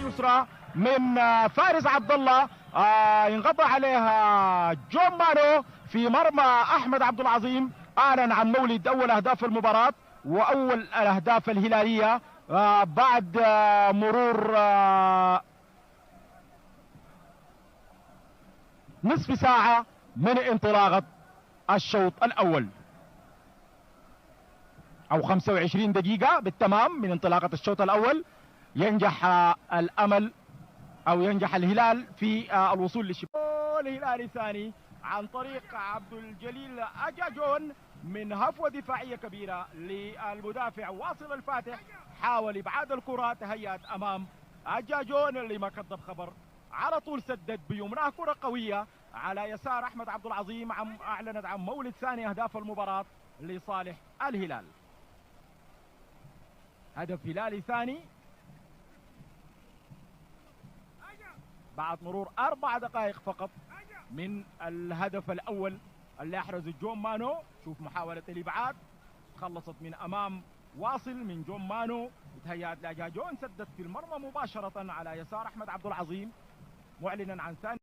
اليسرى من فارس عبد الله، ينقطع عليها جون مانو في مرمى احمد عبد العظيم. اعلن عن مولد اول اهداف المباراة واول الاهداف الهلالية بعد مرور نصف ساعة من انطلاقة الشوط الاول، او 25 دقيقة بالتمام من انطلاقة الشوط الاول. ينجح الامل او ينجح الهلال في الوصول للشباك الهلالي الثاني عن طريق عبد الجليل اجاجون من هفوة دفاعية كبيرة للمدافع واصل الفاتح. حاول ابعاد الكرة، تهيأت امام اجاجون اللي ما كذب خبر، على طول سدد بيمناه كرة قوية على يسار احمد عبد العظيم. اعلنت عن مولد ثاني اهداف المباراة لصالح الهلال. هدف هلالي ثاني بعد مرور 4 دقائق فقط من الهدف الاول اللي احرزه جون مانو. شوف محاولة الابعاد، خلصت من امام واصل من جون مانو، تهيأت لاجاجون، سدت في المرمى مباشرة على يسار احمد عبد العظيم، معلنا عن ثاني